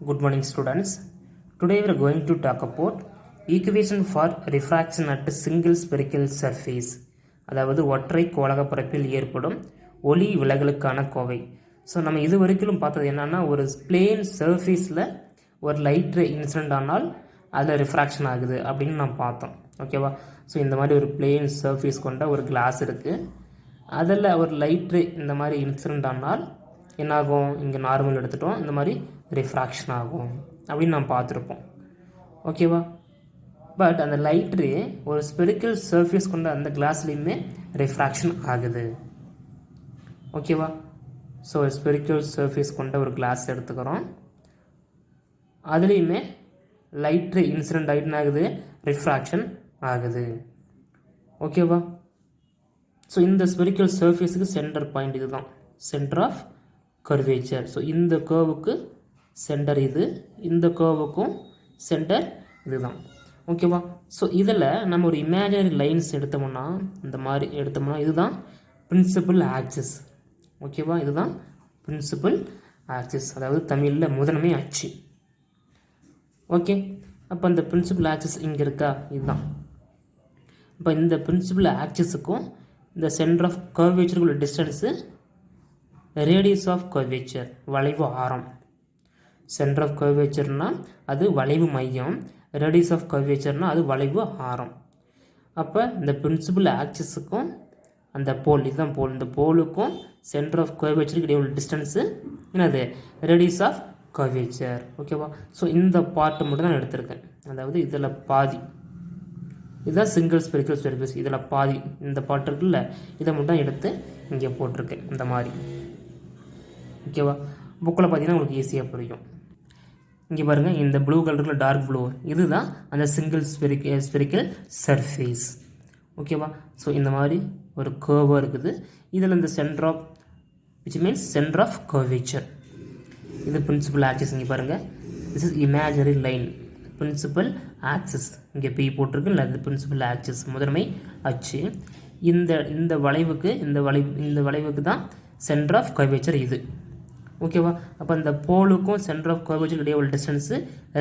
Good morning, students. Today we are going to talk about equation for refraction at single spherical surface. அதாவது ஒற்றை கோளக பரப்பில் ஏற்படும் ஒளி விலகலுக்கான Kovai. So நம்ம இது வரைக்கும் பார்த்தது என்னன்னா, ஒரு பிளேன் சர்ஃபேஸில் ஒரு லைட் ரே இன்சிடென்ட் ஆனால் அதில் ரிஃப்ராக்ஷன் ஆகுது அப்படின்னு நம்ம பார்த்தோம். ஓகேவா? ஸோ இந்த மாதிரி ஒரு பிளேன் சர்ஃபேஸ் கொண்ட ஒரு கிளாஸ் இருக்குது. அதில் ஒரு லைட் ரே இந்த மாதிரி இன்சிடென்ட் ஆனால் என்னாகும், இங்கே நார்மல் எடுத்துட்டோம், இந்த மாதிரி ரிஃப்ராக்ஷன் ஆகும் அப்படின்னு நம்ம பார்த்துருப்போம். ஓகேவா? பட் அந்த லைட் ரே ஒரு ஸ்பெரிக்கல் சர்ஃபேஸ் கொண்ட அந்த கிளாஸ்லேயுமே ரிஃப்ராக்ஷன் ஆகுது. ஓகேவா? ஸோ ஸ்பெரிக்கல் சர்ஃபேஸ் கொண்ட ஒரு கிளாஸ் எடுத்துக்கிறோம், அதுலேயுமே லைட் ரே இன்சிடென்ட் ஆகிட்டு ஆகுது, ரிஃப்ராக்ஷன் ஆகுது. ஓகேவா? ஸோ இந்த ஸ்பெரிக்கல் சர்ஃபேஸுக்கு சென்டர் பாயிண்ட் இது தான், சென்டர் ஆஃப் கர்வேச்சர். ஸோ இந்த கர்வுக்கு சென்டர் இது, இந்த கர்வுக்கும் சென்டர் இதுதான். ஓகேவா? ஸோ இதில் நம்ம ஒரு இமேஜினரி லைன்ஸ் எடுத்தோம்னா, இந்த மாதிரி எடுத்தோம்னா இதுதான் பிரின்சிபல் ஆக்சிஸ். ஓகேவா? இதுதான் பிரின்சிபல் ஆக்சிஸ், அதாவது தமிழில் முதன்மை அச்சு. ஓகே, அப்போ இந்த பிரின்சிபல் ஆக்சிஸ் இங்கே இருக்கா, இதுதான். இப்போ இந்த பிரின்சிபல் ஆக்சிஸுக்கும் இந்த சென்டர் ஆஃப் கர்வேச்சருக்குள்ள டிஸ்டன்ஸு ரேடியஸ் ஆஃப் கர்வேச்சர், வளைவு ஆரம். சென்டர் ஆஃப் கர்வேச்சர்னால் அது வளைவு மையம், ரேடியஸ் ஆஃப் கர்வேச்சர்னால் அது வளைவு ஆரம். அப்போ இந்த பிரின்சிபல் ஆக்சிஸுக்கும் அந்த போல், இதுதான் போல், இந்த போலுக்கும் சென்டர் ஆஃப் கர்வேச்சருக்கு இடையே உள்ள டிஸ்டன்ஸு என்னது, ரேடியஸ் ஆஃப் கர்வேச்சர். ஓகேவா? ஸோ இந்த பார்ட்டு மட்டும் தான் எடுத்திருக்கேன், அதாவது இதில் பாதி, இதுதான் சிங்கிள் ஸ்பெரிக்கல் சர்ஃபேஸ், இதில் பாதி இந்த பார்ட் இருக்குல்ல, இதை மட்டும் எடுத்து இங்கே போட்டிருக்கேன் இந்த மாதிரி. ஓகேவா? புக்கில் பார்த்தீங்கன்னா உங்களுக்கு ஈஸியாக புரியும். இங்கே பாருங்கள், இந்த ப்ளூ கலரில் டார்க் ப்ளூ, இதுதான் அந்த சிங்கிள் ஸ்பெரிக்கல் சர்ஃபேஸ். ஓகேவா? ஸோ இந்த மாதிரி ஒரு கர்வாக இருக்குது, இதில் இந்த centre of which means centre of curvature, இது பிரின்சிபல் ஆக்சிஸ். இங்கே பாருங்கள், this is imaginary line, principal axis. இங்கே பி போட்டிருக்கு இல்லை, அது பிரின்சிபல் ஆக்சிஸ், முதன்மை அச்சு. இந்த வளைவுக்கு இந்த வளைவுக்கு தான் சென்டர் ஆஃப் கர்வேச்சர் இது. ஓகேவா? அப்போ இந்த போலுக்கும் சென்டர் ஆஃப் கர்வேச்சர் இடையே உள்ள டிஸ்டன்ஸு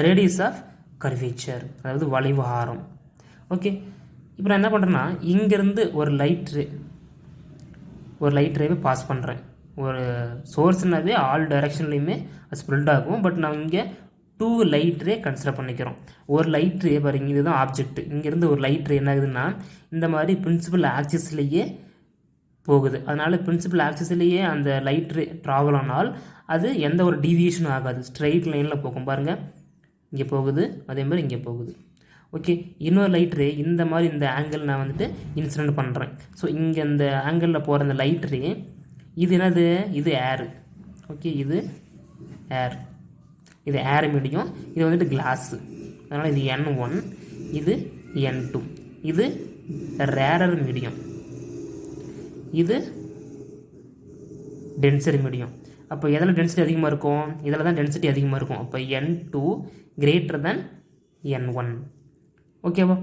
ரேடியஸ் ஆஃப் கர்வேச்சர், அதாவது வளைவு ஆரம். ஓகே, இப்போ நான் என்ன பண்ணுறேன்னா, இங்கேருந்து ஒரு லைட் ரேவை பாஸ் பண்ணுறேன். ஒரு சோர்ஸ்னாவே ஆல் டைரக்ஷன்லேயுமே ஸ்ப்ரெட் ஆகும், பட் நான் இங்கே 2 லைட் ரே கன்சிடர் பண்ணிக்கிறோம். ஒரு லைட் ரே பாருங்க, இதுதான் ஆப்ஜெக்ட். இங்கேருந்து ஒரு லைட் ரே என்ன ஆகுதுன்னா, இந்த மாதிரி பிரின்சிபல் ஆக்சிஸ்லேயே போகுது. அதனால் பிரின்சிபல் ஆக்சிஸ்லேயே அந்த லைட் ரே ட்ராவல் ஆனால் அது எந்த ஒரு டீவியேஷனும் ஆகாது, ஸ்ட்ரெயிட் லைனில் போகும். பாருங்கள், இங்கே போகுது, அதே மாதிரி இங்கே போகுது. ஓகே, இன்னொரு லைட் ரே இந்த மாதிரி இந்த ஆங்கிள் நான் வந்துட்டு இன்சிடென்ட் பண்ணுறேன். ஸோ இங்கே இந்த ஆங்கிளில் போகிற அந்த லைட் ரே இது என்னது, இது ஏர். ஓகே, இது ஏர் மீடியம், இது வந்துட்டு கிளாஸு. அதனால் இது N1, இது N2, இது ரேரர் மீடியம், இது டென்சரி மீடியம். அப்போ எதில் டென்சிட்டி அதிகமாக இருக்கும், இதில் தான் டென்சிட்டி அதிகமாக இருக்கும். அப்போ N2 greater than N1. ஓகேவா?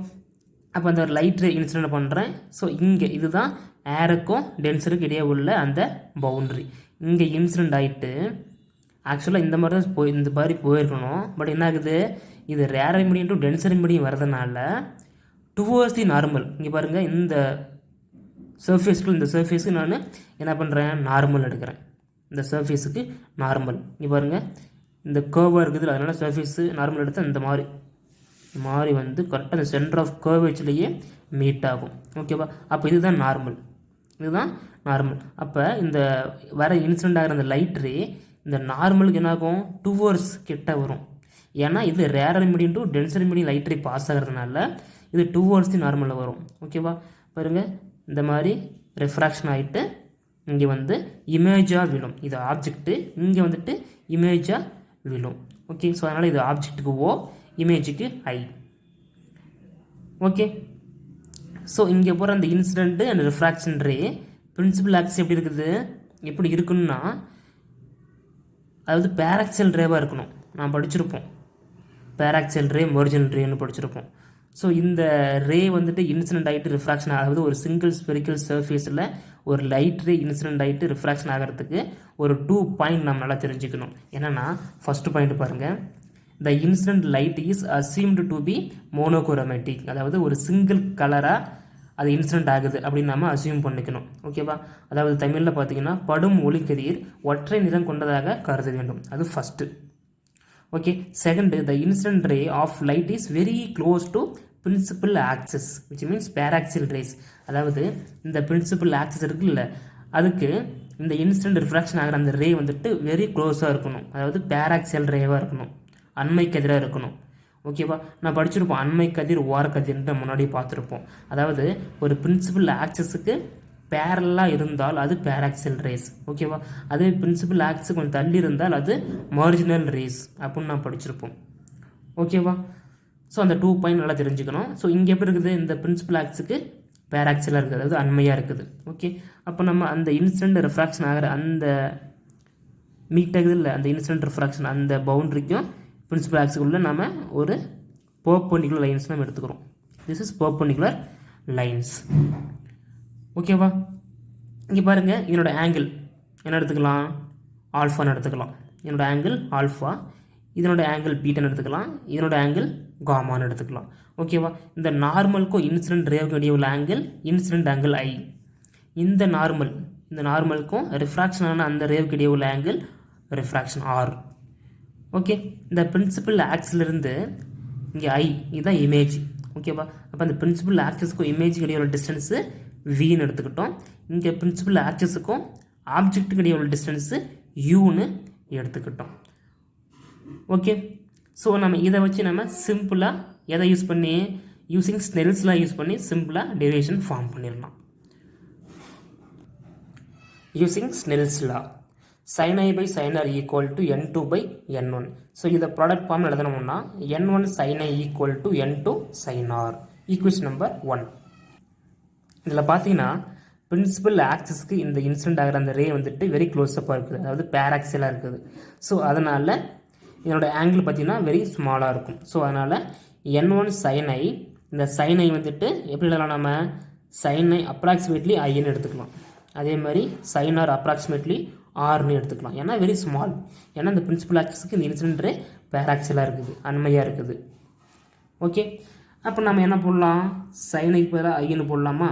அப்போ அந்த லைட் ரே இன்சிடென்ட் பண்ணுறேன். ஸோ இங்கே இதுதான் ஏருக்கும் டென்சருக்கு இடையே உள்ள அந்த பவுண்ட்ரி. இங்கே இன்சிடென்ட் ஆகிட்டு ஆக்சுவலாக இந்த மாதிரி தான் இந்த மாதிரி போயிருக்கணும். பட் என்ன ஆகுது, இது rarer medium to denser medium வரதுனால டுவர்ட்ஸ் தி நார்மல். இங்கே பாருங்கள், இந்த சர்ஃபேஸுக்கு நான் என்ன பண்ணுறேன், நார்மல் எடுக்கிறேன். இந்த சர்ஃபேஸுக்கு நார்மல். இங்கே பாருங்கள், இந்த கர்வாக இருக்குது, அதனால் சர்ஃபேஸு நார்மல் எடுத்து இந்த மாதிரி வந்து கரெக்டாக இந்த சென்டர் ஆஃப் கர்வேச்சர்லேயே மீட் ஆகும். ஓகேவா? அப்போ இதுதான் நார்மல். அப்போ இந்த வர இன்சிடென்ட் ஆகிற அந்த லைட் ரே இந்த நார்மலுக்கு என்னாகும், டுவர்ட்ஸ் கிட்ட வரும். ஏன்னா இது rarer medium to denser medium light ray pass ஆகிறதுனால இது டுவர்ட்ஸ் தி நார்மலில் வரும். ஓகேவா? பாருங்கள், இந்த மாதிரி ரெஃப்ராக்ஷன் ஆகிட்டு இங்கே வந்து இமேஜாக விழும். இது ஆப்ஜெக்ட்டு, இங்கே வந்துட்டு இமேஜாக விழும். ஓகே, ஸோ அதனால் இது ஆப்ஜெக்ட்டுக்கு O, இமேஜுக்கு I. ஓகே, ஸோ இங்கே போகிற அந்த incident and refraction ray principal axis எப்படி இருக்குன்னா, அதாவது பேராக்சியல் ரேவாக இருக்கணும். நான் படிச்சிருப்போம், பேராக்சியல் ரே, மெர்ஜென்ட் ரேன்னு படிச்சிருப்போம். ஸோ இந்த ரே வந்துட்டு இன்சிடென்ட் ஆகிட்டு ரிஃப்ராக்ஷன், அதாவது ஒரு சிங்கிள் ஸ்பெரிக்கல் சர்ஃபேஸில் ஒரு லைட் ரே இன்சிடென்ட் ஆகிட்டு ரிஃப்ராக்ஷன் ஆகிறதுக்கு ஒரு 2 பாயிண்ட் நம்ம நல்லா தெரிஞ்சுக்கணும். என்னென்னா ஃபஸ்ட்டு பாயிண்ட் பாருங்கள், the incident light is assumed to be monochromatic, அதாவது ஒரு சிங்கிள் கலராக அது இன்சிடென்ட் ஆகுது அப்படின்னு நம்ம அசியூம் பண்ணிக்கணும். ஓகேவா? அதாவது தமிழில் பார்த்தீங்கன்னா படும் ஒளிக்கதிர் ஒற்றை நிறம் கொண்டதாக கருத வேண்டும். அது first. Okay. Second, the incident ray of light is very close to principal axis which means paraxial rays. அதாவது இந்த பிரின்சிபல் ஆக்சிஸ் இருக்குல்ல, அதுக்கு இந்த இன்சிடென்ட் ரிஃப்ராக்ஷன் ஆகிற அந்த ரே வந்துட்டு வெரி க்ளோஸாக இருக்கணும். அதாவது பேராக்சியல் ரேவாக இருக்கணும், அண்மை கதிராக இருக்கணும். ஓகேவா? நான் படிச்சிருப்போம் அண்மை கதிர் ஓர கதிர்ன்ட்டு முன்னாடி பார்த்துருப்போம். அதாவது ஒரு பிரின்சிபல் ஆக்சிஸுக்கு பேரலாக இருந்தால் அது பேராக்சியல் ரேஸ். ஓகேவா? அதே பிரின்சிபல் ஆக்சிஸ் கொஞ்சம் தள்ளி இருந்தால் அது மார்ஜினல் ரேஸ் அப்படின்னு நான் படிச்சிருப்போம். ஓகேவா? ஸோ அந்த 2 பாயிண்ட் நல்லா தெரிஞ்சுக்கணும். ஸோ இங்கே எப்படி இருக்குது, இந்த பிரின்சிபல் ஆக்ஸுக்கு பேராக்சியலாக இருக்குது, அதாவது அண்மையாக இருக்குது. ஓகே. அப்போ நம்ம அந்த இன்சிடென்ட் ரிஃப்ராக்ஷன் ஆகிற அந்த மீட் ஆகுது இல்லை, அந்த இன்சிடென்ட் ரிஃப்ராக்ஷன் அந்த பவுண்ட்ரிக்கும் பிரின்சிபல் ஆக்ஸுக்குள்ளே நம்ம ஒரு பெர்பெண்டிகுலர் லைன்ஸ் நம்ம எடுத்துக்கிறோம். This is perpendicular lines. ஓகேவா? இங்கே பாருங்கள், இதனோட ஆங்கிள் என்ன எடுத்துக்கலாம், ஆல்ஃபான்னு எடுத்துக்கலாம். இதனோட ஆங்கிள் ஆல்ஃபா, இதனோட ஆங்கிள் பீட்டான்னு எடுத்துக்கலாம், இதனோட ஆங்கிள் காமான்னு எடுத்துக்கலாம். ஓகேவா? இந்த நார்மலுக்கும் இன்சிடென்ட் ரேவுக்கும் இடையே உள்ள ஆங்கிள் இன்சிடென்ட் ஆங்கிள் ஐ. இந்த நார்மலுக்கும் ரிஃப்ராக்ஷன் ஆன அந்த ரேவுக்கு இடையே உள்ள ஆங்கிள் ரிஃப்ராக்ஷன் ஆர். ஓகே. இந்த பிரின்சிபல் ஆக்சிலிருந்து இங்கே ஐ, இதுதான் இமேஜ். ஓகேவா? அப்போ அந்த பிரின்சிபல் ஆக்சிஸ்க்கும் இமேஜுக்கு இடையே உள்ள டிஸ்டன்ஸு வின்னு எடுத்துக்கிட்டோம். இங்கே பிரின்சிபல் ஆக்சிஸுக்கும் ஆப்ஜெக்ட்டுக்கு இடையே உள்ள டிஸ்டன்ஸு யூன்னு எடுத்துக்கிட்டோம். ஓகே. ஸோ நம்ம இதை வச்சு நம்ம சிம்பிளாக எதை யூஸ் பண்ணி, யூஸிங் ஸ்னெல்ஸ்லாம் யூஸ் பண்ணி சிம்பிளாக டெரிவேஷன் ஃபார்ம் பண்ணிடலாம். Using Snell's law, sin i by sin r equal to n2 by n1. So இதை ப்ராடக்ட் ஃபார்ம் எழுதணும்னா n1 sin i equal to n2 sin r. Equation number 1. இதில் பார்த்தீங்கன்னா principal ஆக்சிஸ்க்கு இந்த incident ஆகிற அந்த ரே வந்துட்டு வெரி க்ளோஸப்பாக இருக்குது, அதாவது பேராக்சியலாக இருக்குது. ஸோ அதனால் இதனோட ஆங்கிள் பார்த்தீங்கன்னா வெரி ஸ்மாலாக இருக்கும். ஸோ அதனால் n1 sin i, இந்த sin i வந்துட்டு எப்படி எழுதலாம், நம்ம sin i அப்ராக்சிமேட்லி ஐன்னு எடுத்துக்கலாம். அதே மாதிரி sin r அப்ராக்சிமேட்லி ஆர்னு எடுத்துக்கலாம். ஏன்னா வெரி ஸ்மால், ஏன்னா இந்த பிரின்சிபல் ஆக்சிஸ்க்கு இந்த இன்சிடென்ட் ரே பேராக்சியலாக இருக்குது, அண்மையாக இருக்குது. ஓகே. அப்போ நம்ம என்ன போடலாம், sin i பதிலாக ஐன்னு போடலாமா?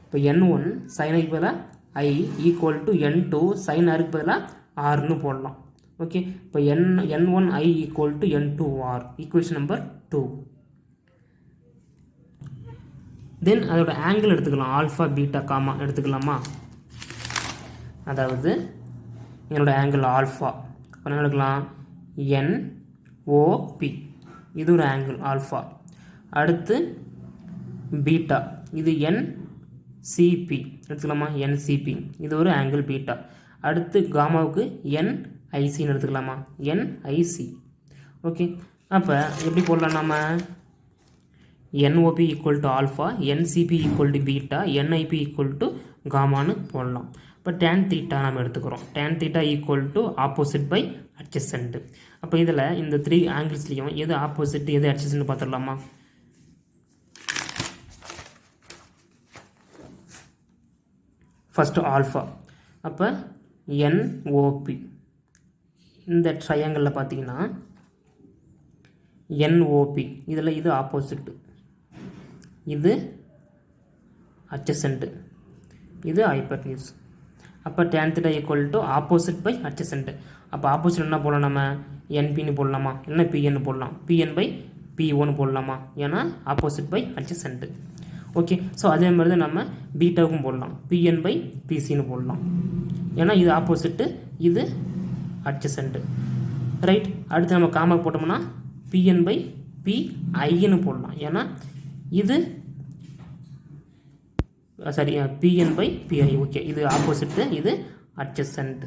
இப்போ n1 sin i பதிலாக i equal to n2 sin r பதிலாக ஆர்னு போடலாம். ஓகே. இப்போ n1 i equal to n2 r. Equation number 2. தென் அதோட ஆங்கிள் எடுத்துக்கலாம், ஆல்ஃபா பீட்டா காமா எடுத்துக்கலாமா? அதாவது என்னோட ஆங்கிள் ஆல்ஃபா, என்ன எடுக்கலாம், NOP, இது ஒரு ஆங்கிள் ஆல்ஃபா. அடுத்து பீட்டா, இது NCP எடுத்துக்கலாமா? NCP, இது ஒரு ஆங்கிள் பீட்டா. அடுத்து காமாவுக்கு NICன்னு எடுத்துக்கலாமா? NIC. ஓகே. அப்போ எப்படி போடலாம், நம்ம NOP equal to alpha, NCP equal to beta, NIP equal to காமான்னு போடலாம். இப்போ tan தீட்டா நம்ம எடுத்துக்கிறோம். tan theta equal to opposite by adjacent. அப்போ இதில் இந்த 3 ஆங்கிள்ஸ்லையும் எது ஆப்போசிட் எது அட்ஜசன்ட் பார்த்துடலாமா? ஃபஸ்ட்டு ஆல்ஃபா, அப்போ NOP. இந்த ட்ரையாங்கிளில் பார்த்தீங்கன்னா NOP, இதில் இது ஆப்போசிட்டு, இது அட்ஜசன்ட், இது ஹைப்பர்னியூஸ். அப்போ tan theta equal to opposite by adjacent. அப்போ ஆப்போசிட் என்ன போடலாம், நம்ம NPன்னு போடலாமா? இல்லைன்னா PN போடலாம், PN பை P1 போடலாமா? ஏன்னா opposite by adjacent. Okay. So அதே மாதிரி தான் நம்ம பீட்டாவுக்கும் போடலாம், PN பை PCன்னு போடலாம். ஏன்னா இது ஆப்போசிட்டு, இது அட்ஜசன்ட். ரைட். அடுத்து நம்ம காமா போட்டோம்னா PN பை PIன்னு போடலாம். ஏன்னா இது PN பை PI. ஓகே. இது ஆப்போசிட்டு, இது அட்ஜசன்ட்.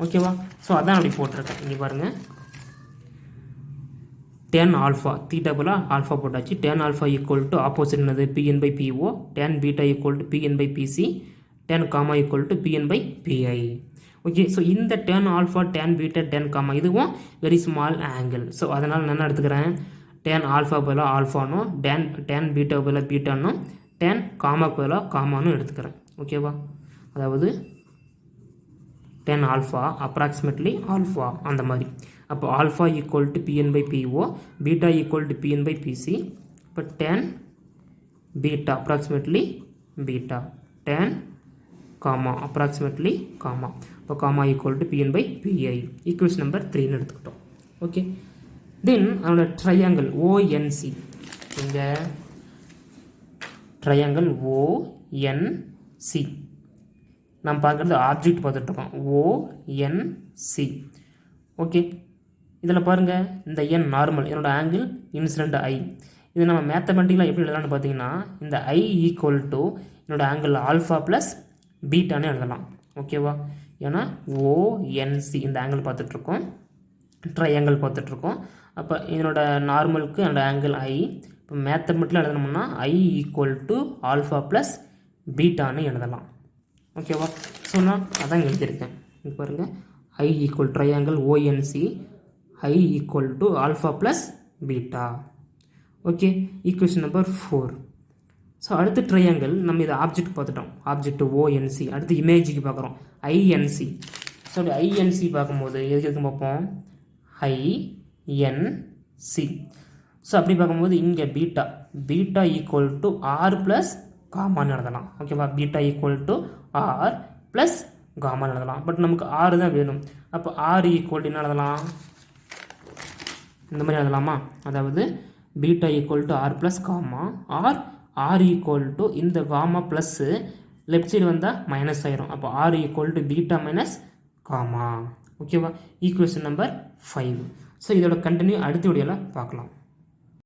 ஓகேவா? ஸோ அதான் அப்படி போட்டிருக்கேன். இங்கே பாருங்கள், tan ஆல்ஃபா தீட்டா போல ஆல்ஃபா போட்டாச்சு. tan alpha equal to opposite என்னது, PN by PO. tan beta equal to PN by PC. tan gamma equal to PN by PI. Okay. So இந்த tan alpha, tan beta, tan gamma இதுவும் very small angle. So அதனால் நான் என்ன எடுத்துக்கிறேன், tan alpha பதிலாக ஆல்ஃபானும் tan beta பதிலாக பீட்டானும் tan காமாக்கு பதிலாக காமானும் எடுத்துக்கிறேன். ஓகேவா? அதாவது டேன் ஆல்ஃபா அப்ராக்சிமேட்லி ஆல்ஃபா அந்த மாதிரி. அப்போ alpha equal to PN by PO, beta equal to PN by PC. இப்போ tan beta approximately beta, tan gamma approximately gamma. இப்போ gamma equal to PN by PI. Equation number 3ன்னு எடுத்துக்கிட்டோம். Okay, தென் அதோட triangle ஓஎன்சி. இங்கே triangle ஓஎன்சி நம்ம பார்க்குறது object பார்த்துட்ருக்கோம். ஓஎன்சி. Okay, இதில் பாருங்கள், இந்த என் நார்மல், என்னோட ஆங்கிள் இன்சிடென்ட் ஐ. இது நம்ம மேத்தமெட்டிக்கலாக எப்படி எழுதலாம்னு பார்த்தீங்கன்னா, இந்த ஐ ஈக்குவல் டு என்னோட ஆங்கிள் ஆல்ஃபா ப்ளஸ் பீட்டானே எழுதலாம். ஓகேவா? ஏன்னா ஓஎன்சி இந்த ஆங்கிள் பார்த்துட்ருக்கோம், ட்ரையாங்கிள் பார்த்துட்ருக்கோம். அப்போ இதனோட நார்மலுக்கு என்னோட ஆங்கிள் ஐ. இப்போ மேத்தமெட்டிக்கலாக எழுதணும்னா I equal to alpha plus பீட்டான்னு எழுதலாம். ஓகேவா? ஸோ நான் அதான் இங்கே எழுதியிருக்கேன். இங்கே பாருங்கள், I equal triangle ONC, I equal to alpha plus beta. Okay, equation number 4. So அடுத்த ட்ரையாங்கிள் நம்ம இதை ஆப்ஜெக்ட் பார்த்துட்டோம், ஆப்ஜெக்ட் ஓஎன்சி. அடுத்து இமேஜுக்கு பார்க்குறோம், ஐஎன்சி. ஸோ அப்படி ஐஎன்சி பார்க்கும்போது எதுக்கு பார்ப்போம், ஐஎன்சி. ஸோ அப்படி பார்க்கும்போது இங்கே beta equal to R plus காமான்னு எழுதலாம். ஓகேவா? Beta equal to R plus காமான்னு எழுதலாம். பட் நமக்கு ஆர் தான் வேணும். அப்போ ஆர் ஈக்குவல் டு என்ன எழுதலாம், இந்த மாதிரி எழுதலாமா? அதாவது beta equal to R plus gamma, R equal to இந்த காமா ப்ளஸ்ஸு லெஃப்ட் சைடு வந்தால் மைனஸ் ஆயிரும். அப்போ R equal to beta minus gamma. ஓகேவா? Equation number 5. ஸோ இதோட கண்டினியூ அடுத்த வீடியோவில் பார்க்கலாம்.